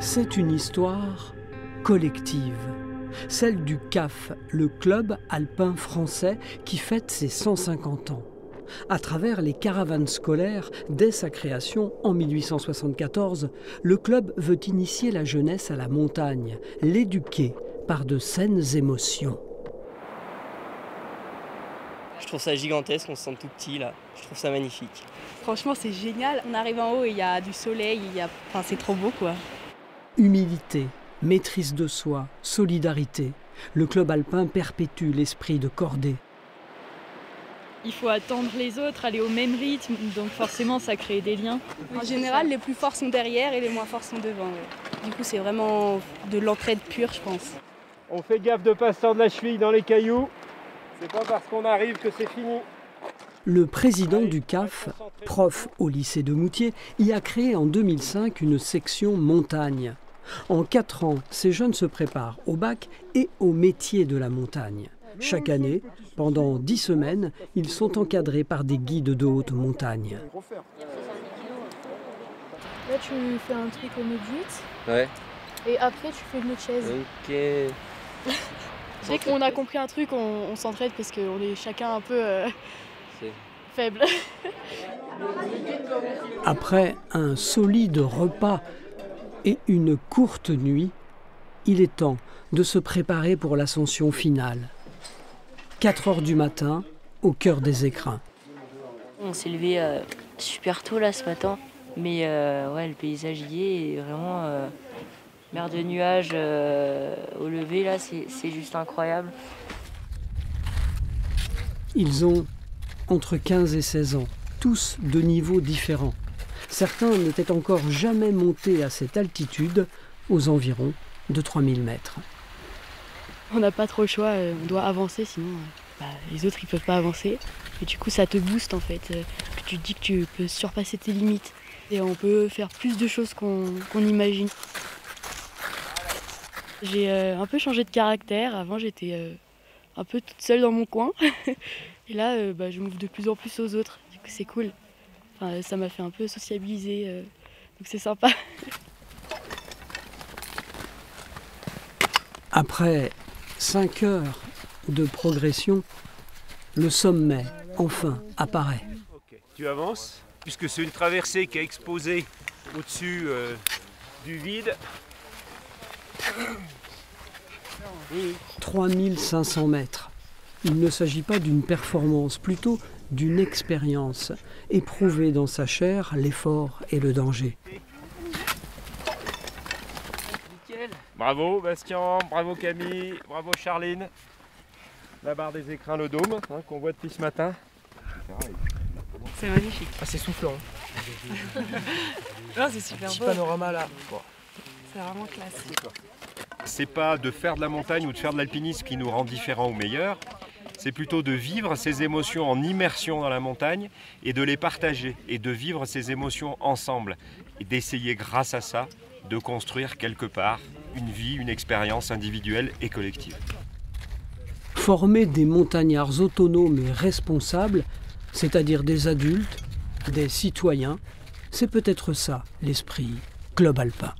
C'est une histoire collective, celle du CAF, le club alpin français qui fête ses 150 ans. À travers les caravanes scolaires, dès sa création en 1874, le club veut initier la jeunesse à la montagne, l'éduquer par de saines émotions. Je trouve ça gigantesque, on se sent tout petit là, je trouve ça magnifique. Franchement c'est génial, on arrive en haut et il y a du soleil, c'est trop beau quoi. Humilité, maîtrise de soi, solidarité, le club alpin perpétue l'esprit de cordée. Il faut attendre les autres, aller au même rythme, donc forcément ça crée des liens. En général, les plus forts sont derrière et les moins forts sont devant. Ouais. Du coup, c'est vraiment de l'entraide pure, je pense. On fait gaffe de ne pas se tordre la cheville dans les cailloux. C'est pas parce qu'on arrive que c'est fini. Le président du CAF, prof au lycée de Moutier, y a créé en 2005 une section montagne. En 4 ans, ces jeunes se préparent au bac et au métier de la montagne. Chaque année, pendant 10 semaines, ils sont encadrés par des guides de haute montagne. Là, tu fais un truc au médite. Ouais. Et après, tu fais une autre chaise. Ok. Dès qu'on a compris un truc, on s'entraide parce qu'on est chacun un peu faible. Après un solide repas et une courte nuit, il est temps de se préparer pour l'ascension finale. 4 heures du matin, au cœur des écrins. On s'est levé super tôt là ce matin, mais ouais, le paysage y est vraiment mer de nuages au lever là, c'est juste incroyable. Ils ont entre 15 et 16 ans, tous de niveaux différents. Certains n'étaient encore jamais montés à cette altitude, aux environs de 3000 mètres. On n'a pas trop le choix, on doit avancer sinon les autres ils peuvent pas avancer. Et du coup ça te booste en fait, tu te dis que tu peux surpasser tes limites. Et on peut faire plus de choses qu'on imagine. J'ai un peu changé de caractère, avant j'étais un peu toute seule dans mon coin. Et là je m'ouvre de plus en plus aux autres, du coup c'est cool. Enfin, ça m'a fait un peu sociabiliser, donc c'est sympa. Après 5 heures de progression, le sommet, enfin, apparaît. Okay. Tu avances, puisque c'est une traversée qui est exposée au-dessus du vide. 3500 mètres. Il ne s'agit pas d'une performance, plutôt d'une expérience, éprouver dans sa chair l'effort et le danger. Bravo Bastien, bravo Camille, bravo Charline. La barre des écrins, le dôme qu'on voit depuis ce matin. C'est magnifique. Ah, c'est soufflant. Non, c'est super Petit beau. panorama là. Bon. C'est vraiment classe. C'est pas de faire de la montagne ou de faire de l'alpinisme qui nous rend différents ou meilleurs. C'est plutôt de vivre ces émotions en immersion dans la montagne et de les partager et de vivre ces émotions ensemble et d'essayer grâce à ça de construire quelque part une vie, une expérience individuelle et collective. Former des montagnards autonomes et responsables, c'est-à-dire des adultes, des citoyens, c'est peut-être ça l'esprit Club Alpin.